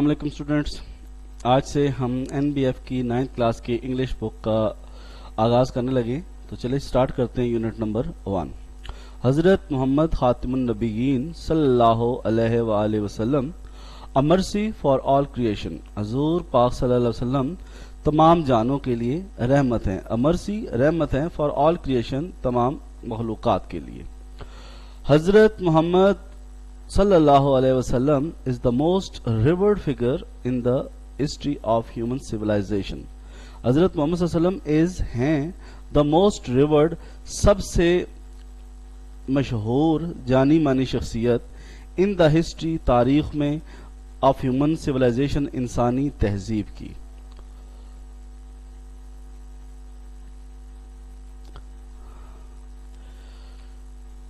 السلام علیکم اسٹوڈینٹس، آج سے ہم NBF کی 9th کلاس کی انگلش بک کا آغاز کرنے لگے، تو چلے سٹارٹ کرتے ہیں یونٹ نمبر 1۔ حضرت محمد خاتم النبیین صلی اللہ علیہ وآلہ وسلم a mercy for all creation، حضور پاک صلی اللہ علیہ وسلم تمام جانوں کے لیے رحمت ہیں۔ a mercy رحمت ہیں for all creation، تمام مخلوقات کے لیے۔ حضرت محمد صلی اللہ علیہ وسلم is the most revered figure in the history of human civilization۔ حضرت محمد صلی اللہ علیہ وسلم is ہیں the most revered، سب سے مشہور جانی مانی شخصیت in the history، تاریخ میں of human civilization، انسانی تہذیب کی۔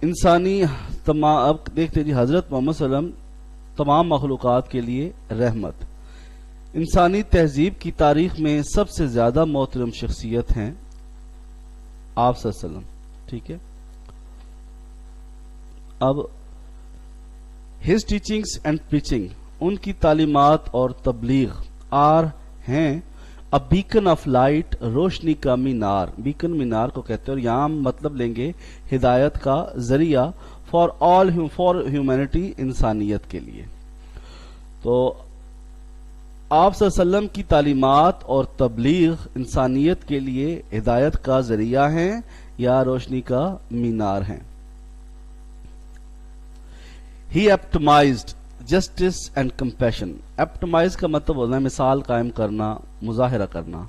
انسانی اب دیکھتے جی، حضرت محمد صلی اللہ علیہ وسلم تمام مخلوقات کے لیے رحمت، انسانی تہذیب کی تاریخ میں سب سے زیادہ محترم شخصیت ہیں آپ صلی اللہ علیہ وسلم، ٹھیک ہے۔ اب his teachings and preaching، ان کی تعلیمات اور تبلیغ آر ہیں a beacon of light، روشنی کا مینار، بیکن مینار کو کہتے ہیں، اور یہاں ہم مطلب لیں گے ہدایت کا ذریعہ for humanity، انسانیت کے لیے۔ تو آپ صلی اللہ علیہ وسلم کی تعلیمات اور تبلیغ انسانیت کے لیے ہدایت کا ذریعہ ہیں یا روشنی کا مینار ہیں۔ He epitomized justice and compassion، ایپٹمائز کا مطلب ہوتا ہے مثال قائم کرنا، مظاہرہ کرنا،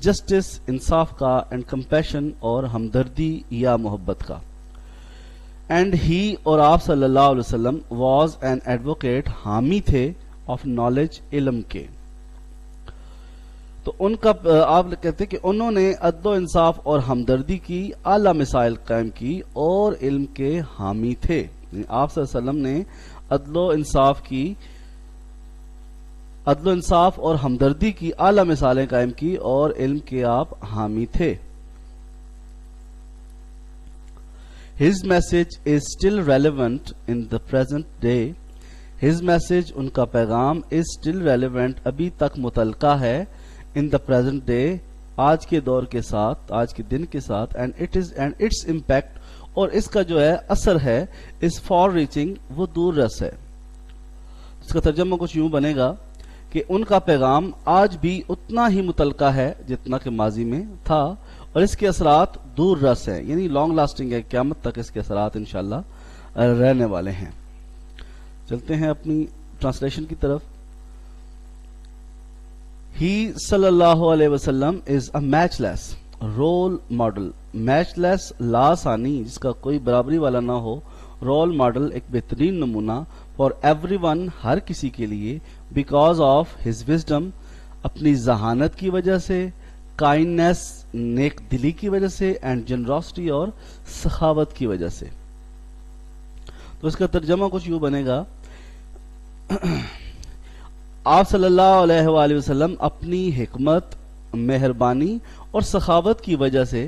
جسٹس انصاف کا، اینڈ کمپیشن اور ہمدردی یا محبت کا۔ اینڈ ہی اور آپ صلی اللہ علیہ وسلم واز این ایڈوکیٹ، حامی تھے آف نالج، علم کے۔ تو ان کا آپ کہتے ہیں کہ انہوں نے عدل و انصاف اور ہمدردی کی اعلیٰ مثال قائم کی اور علم کے حامی تھے۔ آپ صلی اللہ علیہ وسلم نے عدل و انصاف اور ہمدردی کی اعلیٰ مثالیں قائم کی اور علم کے آپ حامی تھے۔ His message is still relevant in the present day، His message، ان کا پیغام is still relevant، ابھی تک متعلقہ ہے in the present day، آج کے دور کے ساتھ، آج کے دن کے ساتھ، and its impact، اور اس کا جو ہے اثر ہے is far reaching، وہ دور رس ہے۔ اس کا ترجمہ کچھ یوں بنے گا کہ ان کا پیغام آج بھی اتنا ہی متعلقہ ہے جتنا کہ ماضی میں تھا، اور اس کے اثرات دور رس ہیں، یعنی لانگ لاسٹنگ ہے، قیامت تک اس کے اثرات انشاءاللہ رہنے والے ہیں۔ چلتے ہیں اپنی ٹرانسلیشن کی طرف۔ ہی صلی اللہ علیہ وسلم از اے میچ لیس رول ماڈل، میچ لیس لاسانی، جس کا کوئی برابری والا نہ ہو، رول ماڈل ایک بہترین نمونہ فار ایوری ون، ہر کسی کے لیے، بیکاز آف ہز وزڈم، اپنی ذہانت کی وجہ سے، کائنڈنیس، نیک دلی کی وجہ سے، اینڈ جنراسٹی، اور سخاوت کی وجہ سے۔ تو اس کا ترجمہ کچھ یوں بنے گا، آپ صلی اللہ علیہ وآلہ وسلم اپنی حکمت، مہربانی اور سخاوت کی وجہ سے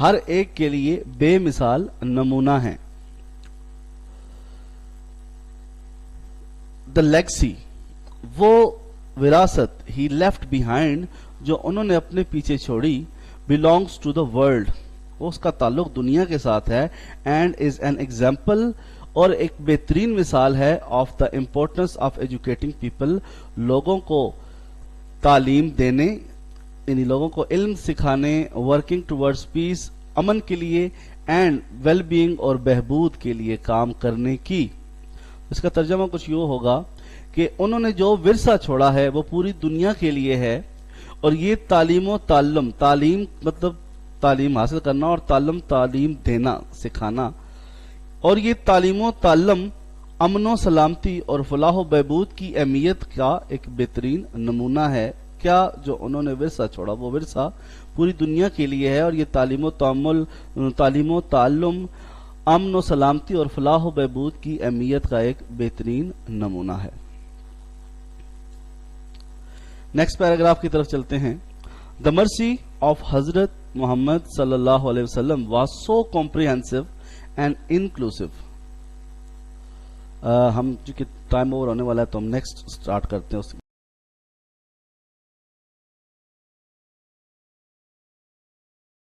ہر ایک کے لیے بے مثال نمونہ ہیں۔ The legacy، وہ وراثت، he left behind، جو انہوں نے اپنے پیچھے چھوڑی، belongs to the world، اس کا تعلق دنیا کے ساتھ ہے، and is an example، اور ایک بہترین مثال ہے of the importance of educating people، لوگوں کو تعلیم دینے، یعنی لوگوں کو علم سکھانے، working towards peace، امن کے لیے، and well being، اور بہبود کے لیے کام کرنے کی۔ اس کا ترجمہ کچھ یوں ہوگا کہ انہوں نے جو ورثہ چھوڑا ہے وہ پوری دنیا کے لیے ہے، اور یہ تعلیم و تعلم، تعلیم مطلب تعلیم حاصل کرنا، اور تعلیم دینا، سکھانا، اور یہ تعلیم و تعلم امن و سلامتی اور فلاح و بہبود کی اہمیت کا ایک بہترین نمونہ ہے۔ کیا جو انہوں نے ورثہ چھوڑا، وہ ورثہ پوری دنیا کے لیے ہے، اور یہ تعلیم و تعلم امن و سلامتی اور فلاح و بہبود کی اہمیت کا ایک بہترین نمونہ ہے۔ نیکسٹ پیراگراف کی طرف چلتے ہیں۔ The mercy of حضرت محمد صلی اللہ علیہ وسلم was so comprehensive and inclusive۔ ہم چونکہ ٹائم اوور ہونے والا ہے تو ہم نیکسٹ سٹارٹ کرتے ہیں۔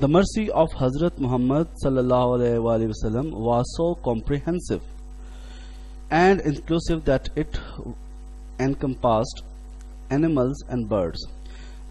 The mercy of Hazrat Muhammad sallallahu alaihi wasallam was so comprehensive and inclusive that it encompassed animals and birds.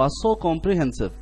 was so comprehensive,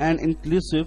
and inclusive,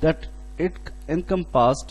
that it encompassed,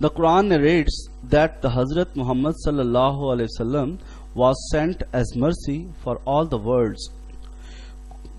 The Quran narrates that the Hazrat Muhammad sallallahu alaihi wasallam was sent as mercy for all the worlds.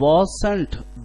was sent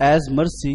as mercy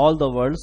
all the worlds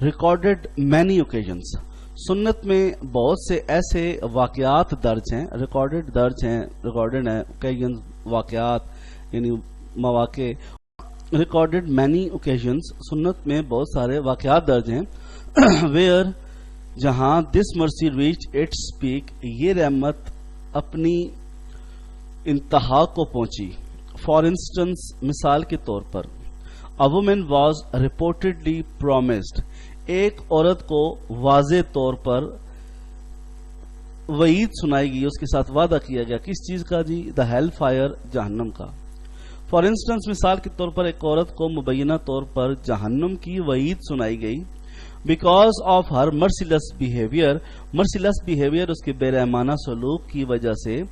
recorded many occasions. سنت میں بہت سے ایسے واقعات درج ہیں، recorded ہیں کئی واقعات یعنی مواقع، ریکارڈڈ مینی اوکیزنس، سنت میں بہت سارے واقعات درج ہیں ویئر جہاں دس مرسی ریچ اٹس پیک، یہ رحمت اپنی انتہا کو پہنچی. فار انسٹنس، مثال کے طور پر، a woman was reportedly promised، ایک عورت کو واضح طور پر وعید سنائی گئی، اس کے ساتھ وعدہ کیا گیا کس چیز کا جی؟ دا ہیل فائر، جہنم کا. فار انسٹنس، مثال کے طور پر ایک عورت کو مبینہ طور پر جہنم کی وعید سنائی گئی because of her merciless behaviour, اس کے بے رحمانہ سلوک کی وجہ سے.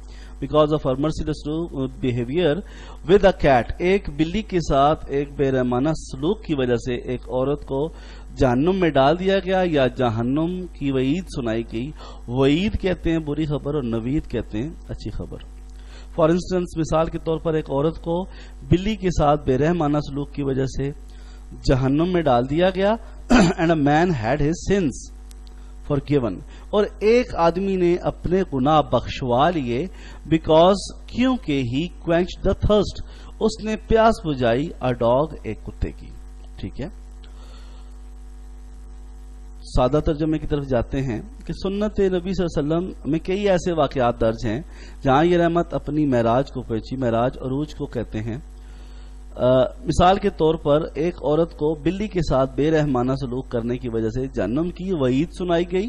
Because of her merciless behaviour with a cat, ایک بلی کے ساتھ ایک بے رحمانہ سلوک کی وجہ سے ایک عورت کو جہنم میں ڈال دیا گیا یا جہنم کی وعید سنائی گئی. وعید کہتے ہیں بری خبر اور نوید کہتے ہیں اچھی خبر. فار انسٹنس، مثال کے طور پر ایک عورت کو بلی کے ساتھ بے رحمانہ سلوک کی وجہ سے جہنم میں ڈال دیا گیا. And a man had his sins forgiven، اور ایک آدمی نے اپنے گناہ بخشوا لیے بیکاز، کیونکہ ہی quenched the thirst، اس نے پیاس بجھائی a dog، ایک کتے کی. ٹھیک ہے، سادہ ترجمے کی طرف جاتے ہیں کہ سنت نبی صلی اللہ علیہ وسلم میں کئی ایسے واقعات درج ہیں جہاں یہ رحمت اپنی معراج کو پہنچی. معراج عروج کو کہتے ہیں. مثال کے طور پر ایک عورت کو بلی کے ساتھ بے رحمانہ سلوک کرنے کی وجہ سے جہنم کی وعید سنائی گئی،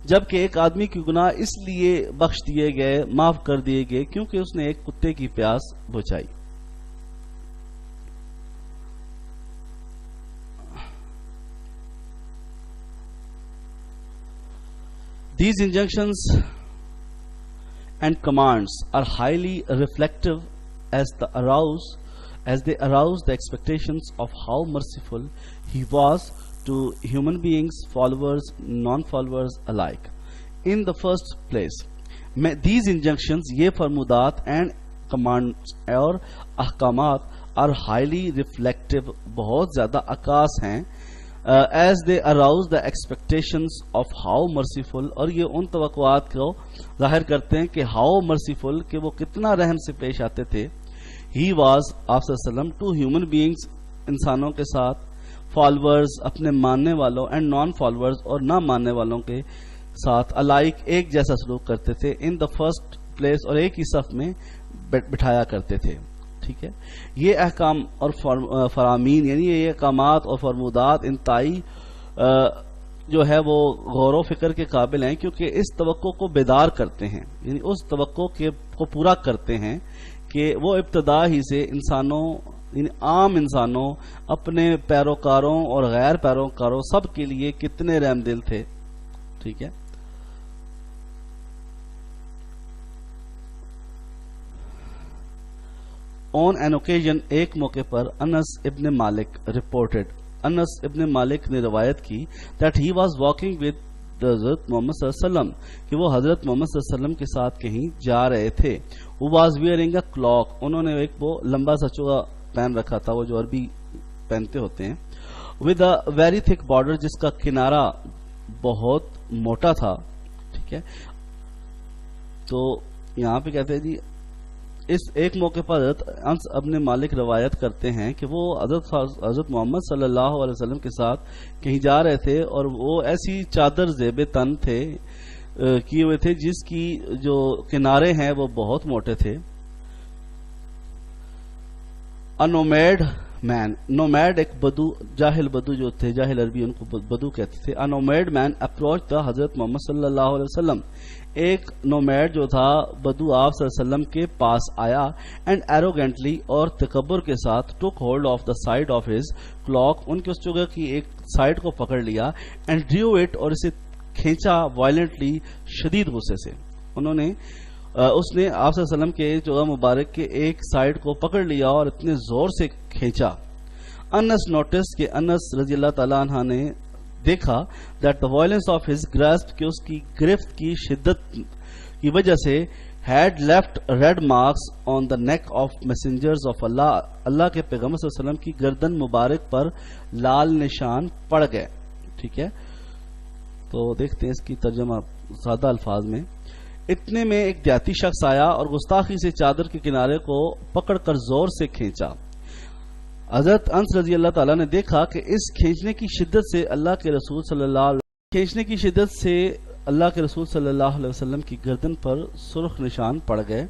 جبکہ ایک آدمی کے گناہ اس لیے بخش دیے گئے، معاف کر دیے گئے کیونکہ اس نے ایک کتے کی پیاس بجھائی. These injunctions and commands are highly reflective as they arouse the expectations of how merciful he was to human beings, followers, non-followers alike. In the first place, these injunctions, یہ فرمودات and commands اور احکامات are highly reflective، بہت زیادہ عکاس ہیں. As they arouse the expectations of how merciful، اور یہ ان توقعات کو ظاہر کرتے ہیں کہ how merciful، کہ وہ کتنا رحم سے پیش آتے تھے. He was، آپ صلی اللہ علیہ وسلم، to human beings، انسانوں کے ساتھ، followers، اپنے ماننے والوں، and non-followers، اور نہ ماننے والوں کے ساتھ alike، ایک جیسا سلوک کرتے تھے. In the first place، اور ایک ہی صف میں بٹھایا کرتے تھے. ٹھیک ہے، یہ احکام اور فرامین یعنی یہ احکامات اور فرمودات انتہائی جو ہے وہ غور و فکر کے قابل ہیں، کیونکہ اس توقع کو بیدار کرتے ہیں، یعنی اس توقع کو پورا کرتے ہیں کہ وہ ابتدا ہی سے انسانوں، یعنی عام انسانوں، اپنے پیروکاروں اور غیر پیروکاروں سب کے لیے کتنے رحم دل تھے. ٹھیک ہے، on an occasion، ایک موقع پر، انس ابن مالک reported، انس ابن مالک نے روایت کی that he was walking with حضرت محمد صلی اللہ علیہ وسلم، کہ وہ حضرت محمد صلی اللہ علیہ وسلم کے ساتھ کہیں جا رہے تھے. who was wearing a cloak، انہوں نے ایک وہ لمبا سا چوغا پہن رکھا تھا، وہ جو عربی پہنتے ہوتے ہیں. with a very thick border، جس کا کنارہ بہت موٹا تھا. ٹھیک ہے، تو یہاں پہ کہتے ہیں جی اس ایک موقع پر حضرت انس ابن مالک روایت کرتے ہیں کہ وہ حضرت محمد صلی اللہ علیہ وسلم کے ساتھ کہیں جا رہے تھے، اور وہ ایسی چادر زیب تن تھے کیے ہوئے تھے جس کی جو کنارے ہیں وہ بہت موٹے تھے. انومیڈ مین، نومیڈ ایک بدو، جاہل بدو جو تھے، جاہل عربی ان کو بدو کہتے تھے. انومیڈ مین اپروچ تھا حضرت محمد صلی اللہ علیہ وسلم، ایک نومیڈ جو تھا بدو آپ صلی اللہ علیہ وسلم کے پاس آیا. اینڈ ایروگینٹلی، اور تکبر کے ساتھ، took hold of the side of his cloak, ان کے اس چوگے کی ایک سائڈ کو پکڑ لیا. اینڈ ڈریو اٹ، اور اسے کھینچا وائلنٹلی، شدید غصے سے. اس نے آپ صلی اللہ علیہ وسلم کے چوگا مبارک کے ایک سائڈ کو پکڑ لیا اور اتنے زور سے کھینچا. انس نوٹس، کہ انس رضی اللہ تعالیٰ عنہ نے دیکھا that the violence of his grasp، کہ اس کی گرفت کی شدت کی وجہ سے had left red marks on the neck of messengers of Allah، اللہ کے پیغمبر صلی اللہ علیہ وسلم کی گردن مبارک پر لال نشان پڑ گئے. ٹھیک ہے، تو دیکھتے ہیں اس کی ترجمہ سادہ الفاظ میں. اتنے میں ایک دیہاتی شخص آیا اور گستاخی سے چادر کے کنارے کو پکڑ کر زور سے کھینچا. حضرت انس رضی اللہ تعالیٰ نے دیکھا کہ اس کھینچنے کی شدت سے اللہ کے رسول صلی اللہ علیہ وسلم کی گردن پر سرخ نشان پڑ گئے.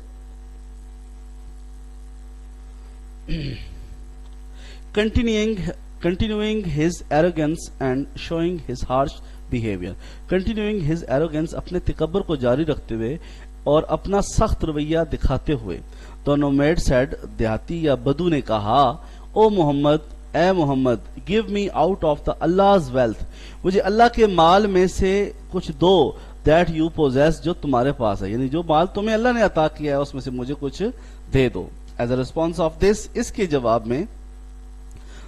Continuing his arrogance and showing his harsh behavior. Continuing his arrogance اپنے تکبر کو جاری رکھتے ہوئے اور اپنا سخت رویہ دکھاتے ہوئے. The nomad said, دیہاتی یا بدو نے کہا, او محمد, اے محمد, give me out of the Allah's wealth. مجھے اللہ کے مال میں سے کچھ دو, that you possess, جو تمہارے پاس ہے, یعنی جو مال تمہیں اللہ نے عطا کیا ہے اس میں سے مجھے کچھ دے دو. As a response of this, اس کے جواب میں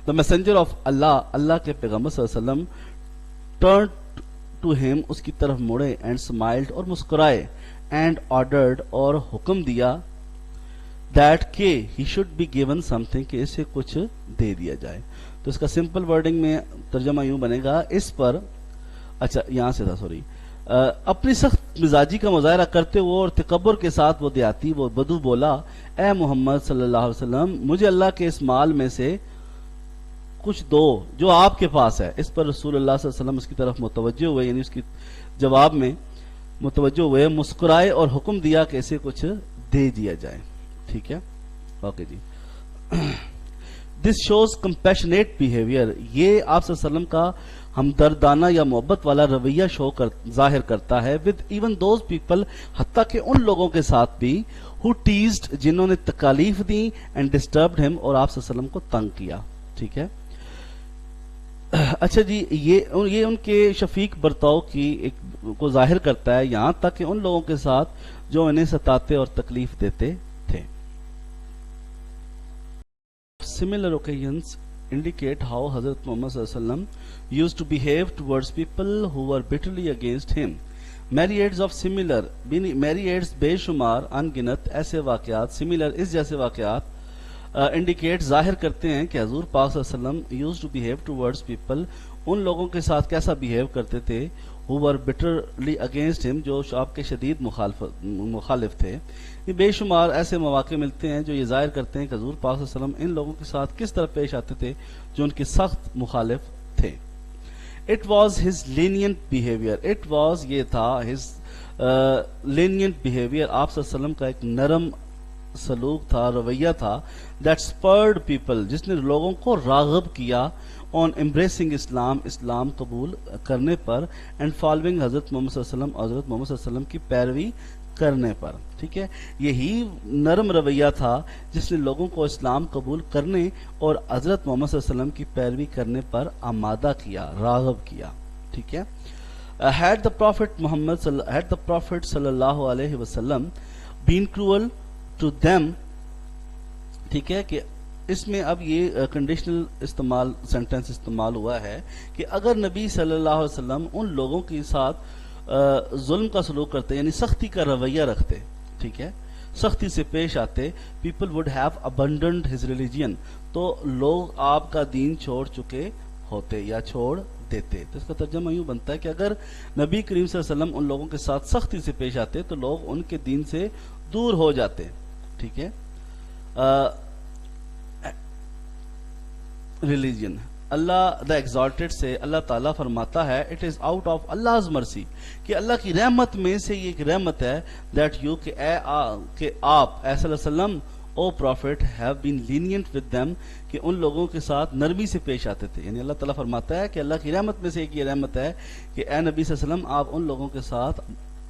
the messenger of Allah, اللہ کے پیغمبر صلی اللہ علیہ وسلم, turned to him, اس کی طرف مڑے, and smiled, اور مسکرائے, and ordered, اور حکم دیا, that کہ he should be given something, کہ اسے کچھ دے دیا جائے. تو اس کا سمپل ورڈنگ میں ترجمہ یوں بنے گا, اس پر, اچھا یہاں سے تھا, سوری, اپنی سخت مزاجی کا مظاہرہ کرتے ہوئے اور تکبر کے ساتھ وہ دیہاتی, وہ بدو بولا, اے محمد صلی اللہ علیہ وسلم, مجھے اللہ کے اس مال میں سے کچھ دو جو آپ کے پاس ہے. اس پر رسول اللہ صلی اللہ علیہ وسلم اس کی طرف متوجہ ہوئے, یعنی اس کی جواب میں متوجہ ہوئے, مسکرائے اور حکم دیا کہ اسے کچھ دے دیا جائے. ٹھیک ہے, اوکے جی. دس شوز کمپیشنیٹ بیہیویئر, یہ آپ صلی اللہ علیہ وسلم کا ہمدردانہ یا محبت والا رویہ ظاہر کرتا ہے. ود ایون دوز پیپل, حتیٰ کہ ان لوگوں کے ساتھ بھی, who teased, جنہوں نے تکالیف دی, and disturbed him, اور آپ صلی اللہ علیہ وسلم کو تنگ کیا. ٹھیک ہے, اچھا جی, یہ ان کے شفیق برتاؤ کی کو ظاہر کرتا ہے, یہاں تک کہ ان لوگوں کے ساتھ جو انہیں ستاتے اور تکلیف دیتے تھے. Similar occasions indicate how Hazrat Muhammad sallallahu alaihi wasallam used to behave towards people who were bitterly against him. myriads بے شمار انگنت ایسے واقعات, similar اس جیسے واقعات, انڈیکیٹ ظاہر کرتے ہیں کہ حضور پاک صلی اللہ علیہ وسلم used to behave towards people, ان لوگوں کے ساتھ کیسا بہیو کرتے تھے, who were bitterly against him, جو آپ کے شدید مخالف تھے. بے شمار ایسے مواقع ملتے ہیں جو یہ ظاہر کرتے ہیں کہ حضور پاک صلی اللہ علیہ وسلم ان لوگوں کے ساتھ کس طرح پیش آتے تھے جو ان کے سخت مخالف تھے. It was his lenient behavior. It was, یہ تھا, his lenient behavior, آپ صلی اللہ علیہ وسلم کا ایک نرم سلوک تھا, رویہ تھا, that spurred people, جس نے لوگوں کو راغب کیا, on embracing اسلام, اسلام قبول کرنے پر, and following حضرت محمد صلی اللہ علیہ وسلم, حضرت محمد صلی اللہ علیہ وسلم کی پیروی کرنے پر. ٹھیک ہے, یہی نرم رویہ تھا جس نے لوگوں کو اسلام قبول کرنے اور حضرت محمد صلی اللہ علیہ وسلم کی پیروی کرنے پر آمادہ کیا, راغب کیا. ٹھیک ہے, had the prophet صلی اللہ علیہ وسلم been cruel to them, ٹھیک ہے, کہ اس میں اب یہ کنڈیشنل سینٹنس استعمال ہوا ہے کہ اگر نبی صلی اللہ علیہ وسلم ان لوگوں کے ساتھ ظلم کا سلوک کرتے, یعنی سختی کا رویہ رکھتے, ٹھیک ہے, سختی سے پیش آتے, people would have abandoned his religion, تو لوگ آپ کا دین چھوڑ چکے ہوتے یا چھوڑ دیتے. تو اس کا ترجمہ یوں بنتا ہے کہ اگر نبی کریم صلی اللہ علیہ وسلم ان لوگوں کے ساتھ سختی سے پیش آتے تو لوگ ان کے دین سے دور ہو جاتے. ٹھیک ہے, ریلیجن, اللہ دا ایگزالٹڈ سے اللہ تعالیٰ فرماتا ہے, it is out of Allah's mercy, کہ اللہ کی رحمت میں سے یہ ایک رحمت ہے, دیٹ یو, کہ آپ صلی اللہ علیہ وسلم, O prophet, have been lenient with them, کہ ان لوگوں کے ساتھ نرمی سے پیش آتے تھے. یعنی اللہ تعالیٰ فرماتا ہے کہ اللہ کی رحمت میں سے ایک یہ رحمت ہے کہ اے نبی صلی اللہ علیہ وسلم, آپ ان لوگوں کے ساتھ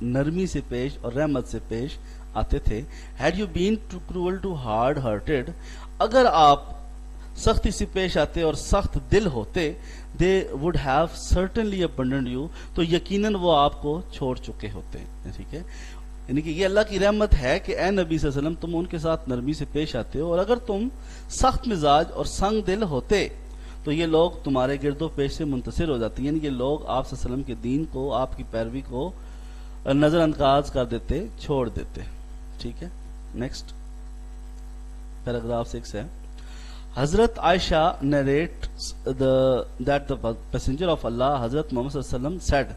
نرمی سے پیش اور رحمت سے پیش آتے تھے. Had you been too cruel too hard hearted, اگر آپ سختی سے پیش آتے اور سخت دل ہوتے, they would have certainly abandoned you, تو یقیناً وہ آپ کو چھوڑ چکے ہوتے. ٹھیک ہے, یعنی کہ یہ اللہ کی رحمت ہے کہ اے نبی صلی اللہ علیہ وسلم, تم ان کے ساتھ نرمی سے پیش آتے ہو, اور اگر تم سخت مزاج اور سنگ دل ہوتے تو یہ لوگ تمہارے گرد و پیش سے منتصر ہو جاتے, یعنی یہ لوگ آپ صلی اللہ علیہ وسلم کے دین کو, آپ کی پیروی کو نظر انداز کر دیتے, چھوڑ دیتے. ٹھیک ہے, نیکسٹ پیراگراف 6 ہے. Hazrat Aisha narrates that the messenger of Allah Hazrat Muhammad sallallahu alaihi wasallam said,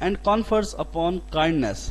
and confers upon kindness,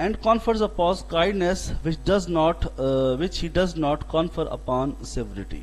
and confers upon kindness which he does not confer upon severity,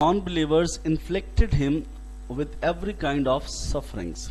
Non-believers inflicted him with every kind of sufferings.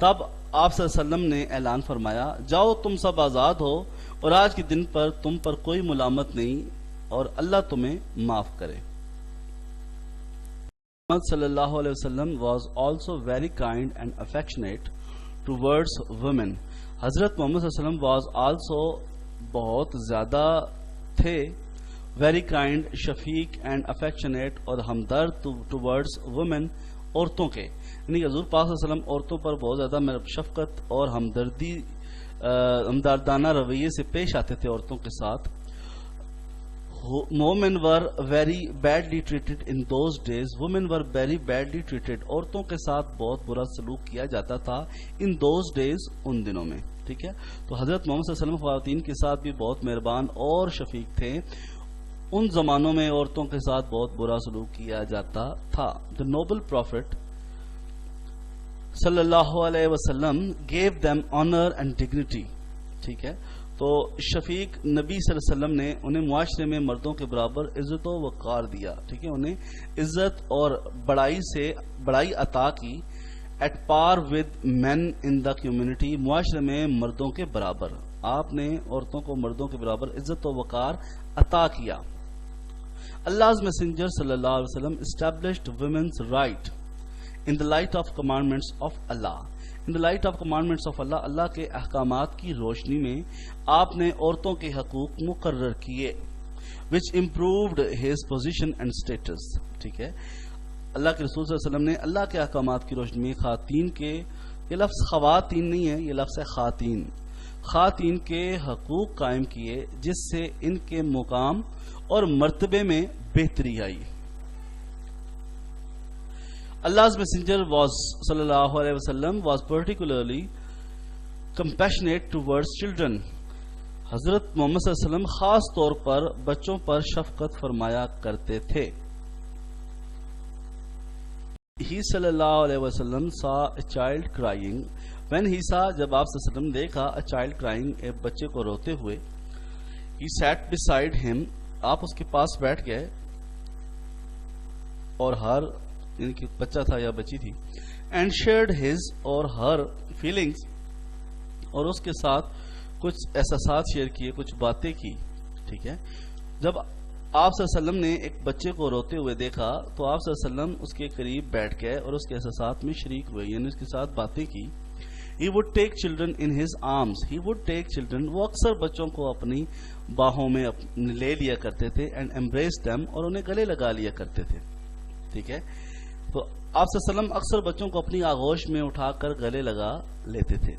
تب آپ صلی اللہ علیہ وسلم نے اعلان فرمایا جاؤ تم سب آزاد ہو اور آج کے دن پر تم پر کوئی ملامت نہیں اور اللہ تمہیں معاف کرے. Muhammad sallallahu alaihi wasallam was also very kind and affectionate towards women. حضرت محمد صلی اللہ علیہ وسلم was also بہت زیادہ تھے very kind, Shafiq and affectionate اور ہمدرد towards women عورتوں کے. یعنی حضور پاک صلی اللہ علیہ وسلم عورتوں پر بہت زیادہ شفقت اور ہمدردانہ رویے سے پیش آتے تھے عورتوں کے ساتھ. women were very badly treated in those days. women were very badly treated. عورتوں کے ساتھ بہت برا سلوک کیا جاتا تھا in those days ان دنوں میں. ٹھیک ہے, تو حضرت محمد صلی اللہ علیہ وسلم خواتین کے ساتھ بھی بہت مہربان اور شفیق تھے. ان زمانوں میں عورتوں کے ساتھ بہت برا سلوک کیا جاتا تھا. The noble prophet صلی اللہ علیہ وسلم gave them honor and dignity. ٹھیک ہے, تو شفیق نبی صلی اللہ علیہ وسلم نے انہیں معاشرے میں مردوں کے برابر عزت و وقار دیا. ٹھیک ہے, انہیں عزت اور بڑائی عطا کی. At par with main in the community, معاشرے میں مردوں کے برابر آپ نے عورتوں کو مردوں کے برابر عزت و وقار عطا کیا. Allah's messenger صلی اللہ علیہ وسلم established women's right in the light of commandments of Allah. In the light of commandments of Allah, اللہ کے احکامات کی روشنی میں آپ نے عورتوں کے حقوق مقرر کیے. which improved his position and status. ٹھیک ہے, اللہ کے رسول صلی اللہ علیہ وسلم نے اللہ کے احکامات کی روشنی میں خواتین کے, یہ لفظ خواتین نہیں ہے, یہ لفظ ہے خواتین کے حقوق قائم کیے جس سے ان کے مقام اور مرتبے میں بہتری آئی. Allah's messenger was صلی اللہ علیہ وسلم was particularly compassionate towards children. حضرت محمد صلی اللہ علیہ وسلم خاص طور پر بچوں پر شفقت فرمایا کرتے تھے. He صلی اللہ علیہ وسلم saw a child crying. When he saw, جب آپ صلی اللہ علیہ وسلم دیکھا a child crying, ایک بچے کو روتے ہوئے, he sat beside him, آپ اس کے پاس بیٹھ گئے, اور یعنی کہ بچہ تھا یا بچی تھی, and shared his or Hare feelings, اور اس کے ساتھ کچھ احساسات شیئر کیے, کچھ باتیں کی. ٹھیک ہے, جب آپ صلی اللہ علیہ وسلم نے ایک بچے کو روتے ہوئے دیکھا تو آپ صلی اللہ علیہ وسلم اس کے قریب بیٹھ گئے اور اس کے احساسات میں شریک ہوئے, یعنی اس کے ساتھ باتیں کی. He would take children in his arms. He would take children. وہ اکثر بچوں کو اپنی باہوں میں لے لیا کرتے تھے, and embrace them, اور انہیں گلے لگا لیا کرتے تھے. ٹھیک ہے, تو آپ صلی اللہ علیہ وسلم اکثر بچوں کو اپنی آغوش میں اٹھا کر گلے لگا لیتے تھے.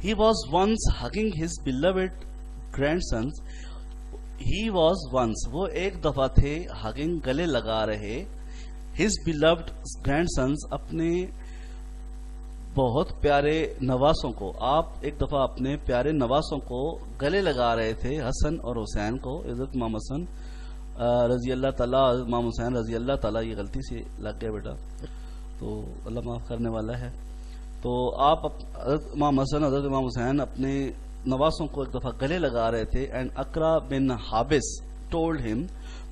He was once hugging his beloved grandsons. He was once, وہ ایک دفعہ تھے, hugging, گلے لگا رہے, his beloved grandsons, اپنے بہت پیارے نواسوں کو. آپ ایک دفعہ اپنے پیارے نواسوں کو گلے لگا رہے تھے, حسن اور حسین کو. حضرت امام حسن رضی اللہ تعالیٰ, امام حسین رضی اللہ تعالیٰ, یہ غلطی سے لگ گئے بیٹا, تو اللہ معاف کرنے والا ہے. تو آپ حضرت امام حسن, حضرت امام حسین اپنے نواسوں کو ایک دفعہ گلے لگا رہے تھے. And Iqra bin حابس told him,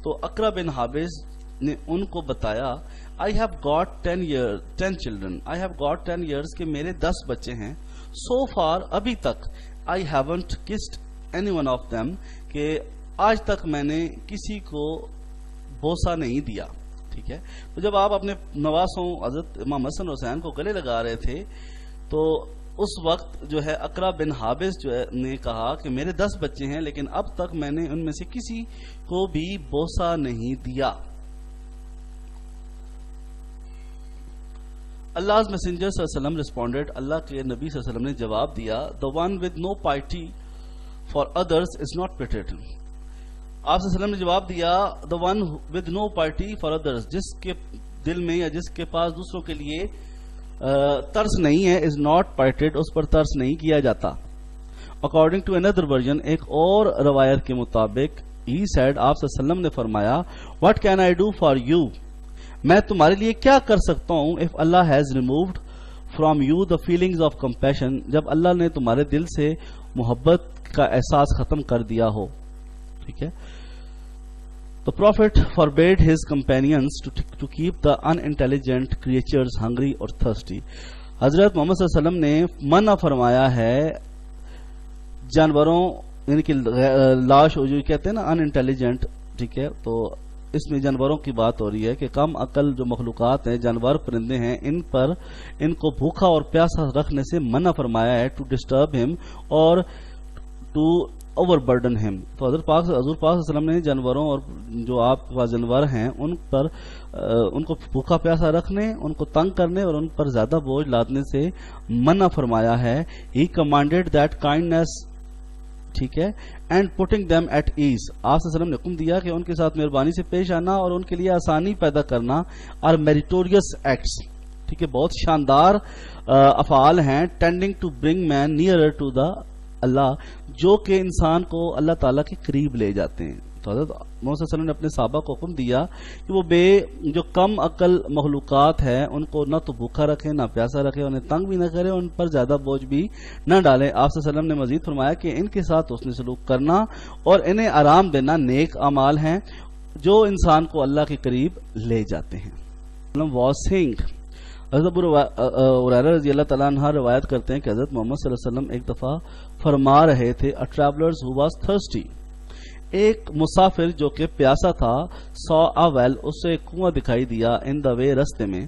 تو اقرا بن حابس نے ان کو بتایا, I have got 10 children. I have got 10 years کہ میرے 10 بچے ہیں. So far, ابھی تک, I haven't kissed any one of them, کہ آج تک میں نے کسی کو بوسہ نہیں دیا. ٹھیک ہے, تو جب آپ اپنے نواسوں حضرت امام حسن حسین کو گلے لگا رہے تھے تو اس وقت جو ہے اقرا بن حابس جو ہے نے کہا کہ میرے 10 بچے ہیں لیکن اب تک میں نے ان میں سے کسی کو بھی بوسہ نہیں دیا. Allah's messenger صلی اللہ علیہ وسلم responded, اللہ کے نبی صلی اللہ علیہ وسلم نے جواب دیا, the one with no piety for others is not pitied. آپ صلی اللہ علیہ وسلم نے جواب دیا, the one with no piety for others, جس کے دل میں یا جس کے پاس دوسروں کے لیے ترس نہیں ہے, is not pitied, اس پر ترس نہیں کیا جاتا. According to another version, ایک اور روایت کے مطابق, he said, آپ صلی اللہ علیہ وسلم نے فرمایا, what can I do for you? میں تمہارے لیے کیا کر سکتا ہوں, if Allah has removed from you the feelings of compassion, جب اللہ نے تمہارے دل سے محبت کا احساس ختم کر دیا ہو. ٹھیک ہے, the prophet forbade his companions to keep the unintelligent creatures hungry or thirsty. حضرت محمد صلی اللہ علیہ وسلم نے منع فرمایا ہے جانوروں یعنی کہ لاش جو کہتے ہیں نا ان انٹیلیجنٹ، ٹھیک ہے، تو اس میں جانوروں کی بات ہو رہی ہے کہ کم عقل جو مخلوقات ہیں، جانور پرندے ہیں، ان کو بھوکا اور پیاسا رکھنے سے منع فرمایا ہے، ٹو ڈسٹرب ہم اور ٹو اوور برڈن ہم. تو حضور پاک صلی اللہ علیہ وسلم نے جانوروں اور جو آپ کے پاس جانور ہیں ان کو بھوکا پیاسا رکھنے، ان کو تنگ کرنے اور ان پر زیادہ بوجھ لادنے سے منع فرمایا ہے. ہی کمانڈیڈ دیٹ کائنڈنس، ٹھیک ہے، and putting them at ease. آپ صلی اللہ علیہ وسلم نے حکم دیا کہ ان کے ساتھ مہربانی سے پیش آنا اور ان کے لیے آسانی پیدا کرنا اور میریٹوریس ایکٹس، ٹھیک ہے، بہت شاندار افعال ہیں. Tending to bring man nearer to the اللہ، جو کہ انسان کو اللہ تعالیٰ کے قریب لے جاتے ہیں. تو حضرت محمد صلی اللہ علیہ وسلم نے اپنے صحابہ کو حکم دیا کہ وہ جو کم عقل مخلوقات ہیں ان کو نہ تو بھوکا رکھے نہ پیاسا رکھے، انہیں تنگ بھی نہ کرے، ان پر زیادہ بوجھ بھی نہ ڈالے. آپ صلی اللہ علیہ وسلم نے مزید فرمایا کہ ان کے ساتھ حسن سلوک کرنا اور انہیں آرام دینا نیک اعمال ہیں جو انسان کو اللہ کے قریب لے جاتے ہیں. حضرت ابو ہریرہ رضی اللہ تعالیٰ عنہ روایت کرتے ہیں کہ حضرت محمد صلی اللہ علیہ وسلم ایک دفعہ فرما رہے تھے، A traveler who was thirsty، ایک مسافر جو کہ پیاسا تھا، saw a well، اسے ایک کنواں دکھائی دیا، in the way، رستے میں،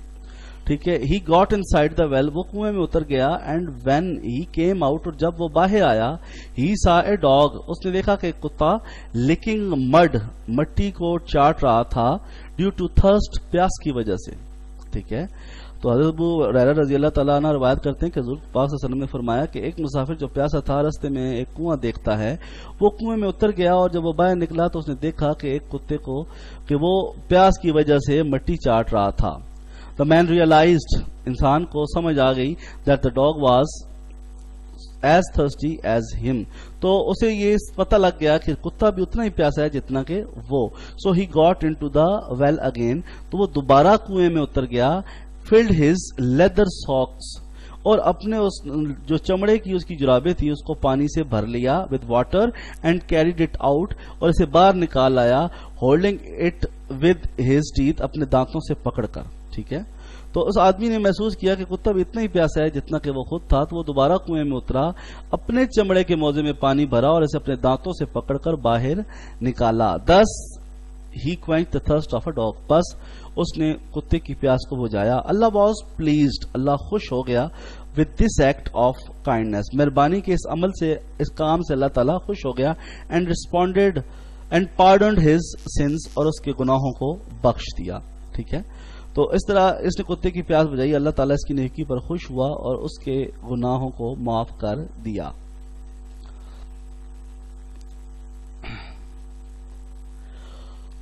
ٹھیک ہے. He got inside the well، وہ کنویں میں اتر گیا. And when he came out، اور جب وہ باہر آیا، he saw a dog، اس نے دیکھا کہ ایک کتا licking mud، مٹی کو چاٹ رہا تھا، due to thirst، پیاس کی وجہ سے، ٹھیک ہے. تو حضرت ابو ہریرہ رضی اللہ تعالیٰ عنہ روایت کرتے ہیں کہ حضور پاک صلی اللہ علیہ وسلم نے فرمایا کہ ایک مسافر جو پیاسا تھا رستے میں ایک کنواں دیکھتا ہے، وہ کنویں میں اتر گیا اور جب وہ باہر نکلا تو اس نے دیکھا کہ ایک کتے کو کہ وہ پیاس کی وجہ سے مٹی چاٹ رہا تھا. The man realized، انسان کو سمجھ آ گئی that the dog was as thirsty as him، تو اسے یہ پتہ لگ گیا کہ کتا بھی اتنا ہی پیاسا ہے جتنا کہ وہ. So he got into the well again، تو وہ دوبارہ کنویں میں اتر گیا. filled his leather socks، اور اپنے اس جو چمڑے کی اس کی جرابیں تھی اس کو پانی سے بھر لیا، with water and carried it out، اور اسے باہر نکال لایا، holding it with his teeth، اپنے دانتوں سے پکڑ کر، ٹھیک ہے. تو اس آدمی نے محسوس کیا کہ کتا بھی اتنا ہی پیاسا ہے جتنا کہ وہ خود تھا، تو وہ دوبارہ کنویں میں اترا، اپنے چمڑے کے موزے میں پانی بھرا اور اسے اپنے دانتوں سے پکڑ کر باہر نکالا. thus he quenched the thirst of a dog، بس اس نے کتے کی پیاس کو بجھایا. اللہ was pleased، اللہ خوش ہو گیا with this act of kindness، مہربانی کے اس عمل سے، اس کام سے اللہ تعالیٰ خوش ہو گیا. and responded and pardoned his sins، اور اس کے گناہوں کو بخش دیا، ٹھیک ہے. تو اس طرح اس نے کتے کی پیاس بجھائی، اللہ تعالیٰ اس کی نیکی پر خوش ہوا اور اس کے گناہوں کو معاف کر دیا.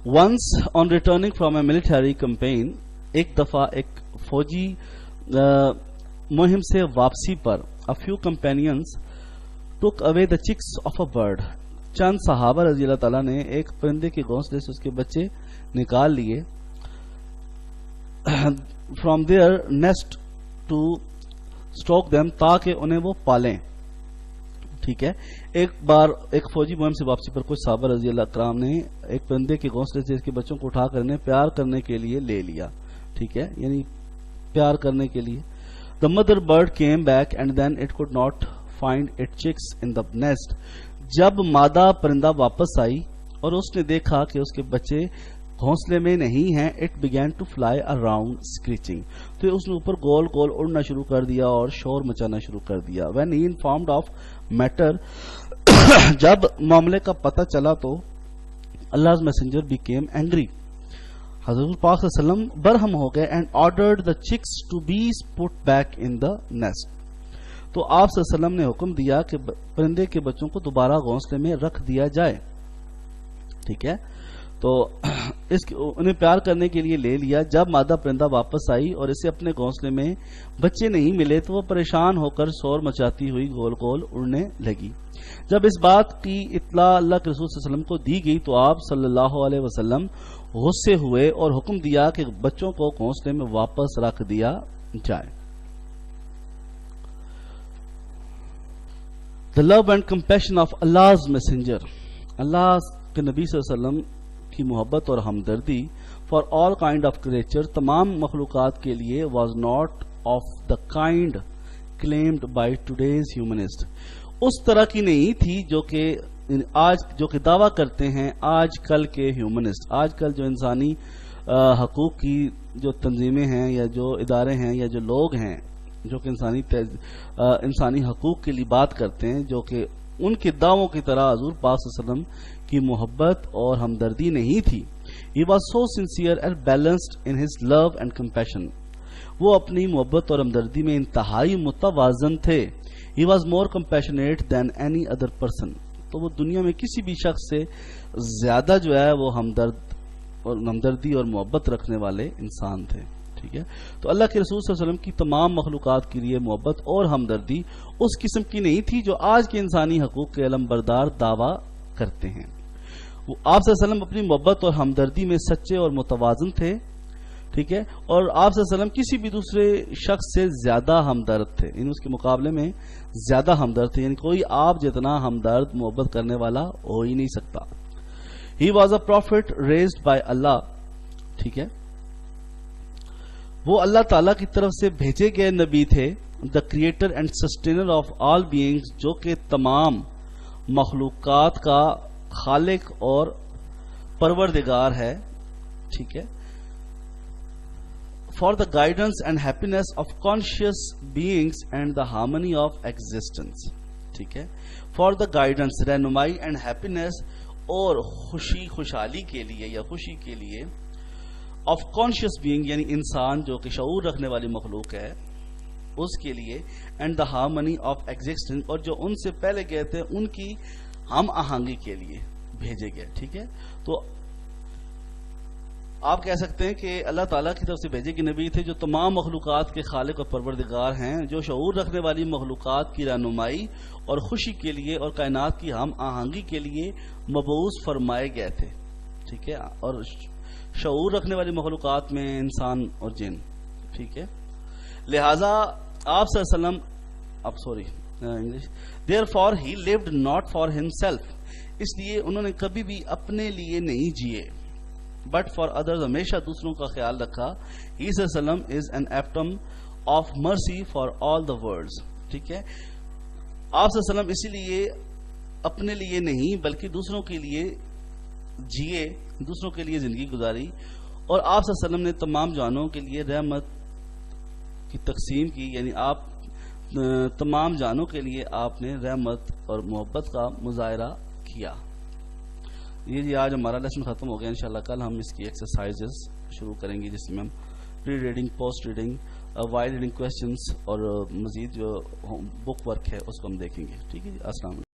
Once on returning from a military campaign، ایک دفعہ ایک فوجی مہم سے واپسی پر، a few companions took away the chicks of a bird، چند صحابہ رضی اللہ تعالیٰ نے ایک پرندے کے گھونسلے سے اس کے بچے نکال لیے، from their nest to stock them، تاکہ انہیں وہ پالیں، ٹھیک ہے. ایک بار ایک فوجی مہم سے واپسی پر کچھ صحابہ رضی اللہ کرام نے ایک پرندے کے گھونسلے سے اس کے بچوں کو اٹھا کر انہیں پیار کرنے کے لیے لے لیا، ٹھیک ہے، یعنی پیار کرنے کے لیے. The mother bird came back and then it could not find its chicks in the nest، جب مادہ پرندہ واپس آئی اور اس نے دیکھا کہ اس کے بچے گھونسلے میں نہیں ہیں، it began to fly around screeching، تو اس نے اوپر گول گول اڑنا شروع کر دیا اور شور مچانا شروع کر دیا. when he informed of matter، جب معاملے کا پتہ چلا تو Allah's messenger became angry، حضرت پاک صلی اللہ علیہ وسلم برہم ہو گئے. and ordered the chicks to be put back in the nest، تو آپ صلی اللہ علیہ وسلم نے حکم دیا کہ پرندے کے بچوں کو دوبارہ گھونسلے میں رکھ دیا جائے، ٹھیک ہے. تو انہیں پیار کرنے کے لیے لے لیا. جب مادہ پرندہ واپس آئی اور اسے اپنے گھونسلے میں بچے نہیں ملے تو وہ پریشان ہو کر شور مچاتی ہوئی گول گول اڑنے لگی. جب اس بات کی اطلاع اللہ کے رسول صلی اللہ علیہ وسلم کو دی گئی تو آپ صلی اللہ علیہ وسلم غصے ہوئے اور حکم دیا کہ بچوں کو گھونسلے میں واپس رکھ دیا جائے. The love and compassion of Allah's messenger، اللہ کے نبی صلی اللہ علیہ وسلم کی محبت اور ہمدردی for all kind of creature، تمام مخلوقات کے لیے was not of the kind claimed by today's humanist. اس طرح کی نہیں تھی جو کہ دعویٰ کرتے ہیں آج کل کے ہیومنسٹ. آج کل جو انسانی حقوق کی جو تنظیمیں ہیں یا جو ادارے ہیں یا جو لوگ ہیں جو کہ انسانی حقوق کے لیے بات کرتے ہیں، جو کہ ان کے دعووں کی طرح حضور پاک صلی اللہ علیہ وسلم کی محبت اور ہمدردی نہیں تھی. He was so sincere and balanced in his love and compassion. وہ اپنی محبت اور ہمدردی میں انتہائی متوازن تھے. He was more compassionate than any other person. تو وہ دنیا میں کسی بھی شخص سے زیادہ جو ہے وہ ہمدردی اور محبت رکھنے والے انسان تھے. ٹھیک ہے، تو اللہ کے رسول صلی اللہ علیہ وسلم کی تمام مخلوقات کے لیے محبت اور ہمدردی اس قسم کی نہیں تھی جو آج کے انسانی حقوق کے علمبردار دعویٰ کرتے ہیں. وہ آپ صلی اللہ علیہ وسلم اپنی محبت اور ہمدردی میں سچے اور متوازن تھے. ٹھیک ہے، اور آپ صلی اللہ علیہ وسلم کسی بھی دوسرے شخص سے زیادہ ہمدرد تھے، یعنی اس کے مقابلے میں زیادہ ہمدرد تھے، یعنی کوئی آپ جتنا ہمدرد محبت کرنے والا ہو ہی نہیں سکتا. He was a prophet raised by Allah. ٹھیک ہے، وہ اللہ تعالیٰ کی طرف سے بھیجے گئے نبی تھے. The creator and sustainer of all beings, جو کہ تمام مخلوقات کا خالق اور پروردگار ہے. ٹھیک ہے، for the guidance and happiness of conscious beings and the harmony of existence. ٹھیک ہے، فار دا گائیڈنس رہنمائی اینڈ ہیپینس اور خوشحالی کے لیے یا خوشی کے لیے آف کانشیس بینگ یعنی انسان جو کہ شعور رکھنے والی مخلوق ہے اس کے لیے، and the harmony of existence, اور جو ان سے پہلے گئے تھے ان کی ہم آہنگی کے لیے بھیجے گئے. ٹھیک ہے، تو آپ کہہ سکتے ہیں کہ اللہ تعالیٰ کی طرف سے بھیجے گئے نبی تھے جو تمام مخلوقات کے خالق اور پروردگار ہیں، جو شعور رکھنے والی مخلوقات کی رہنمائی اور خوشی کے لیے اور کائنات کی ہم آہنگی کے لیے مبعوث فرمائے گئے تھے. ٹھیک ہے، اور شعور رکھنے والی مخلوقات میں انسان اور جن. ٹھیک ہے، لہذا آپ صلی اللہ علیہ وسلم therefore he lived not for himself، اس لیے انہوں نے کبھی بھی اپنے لیے نہیں جیے، but for others، ہمیشہ دوسروں کا خیال رکھا. he صلی اللہ علیہ وسلم is an atom of mercy for all the worlds. ٹھیک ہے، آپ صلی اللہ علیہ وسلم اسی لیے اپنے لیے نہیں بلکہ دوسروں کے لیے جیے، دوسروں کے لیے زندگی گزاری، اور آپ صلی اللہ علیہ وسلم نے تمام جانوں کے لیے رحمت کی تقسیم کی، یعنی آپ تمام جانوں کے لیے آپ نے رحمت اور محبت کا مظاہرہ کیا. یہ جی آج ہمارا لیسن ختم ہو گیا. انشاءاللہ کل ہم اس کی ایکسرسائزز شروع کریں گے جس میں ہم pre reading, post reading, while reading questions اور مزید جو بک ورک ہے اس کو ہم دیکھیں گے. ٹھیک ہے جی، السلام علیکم.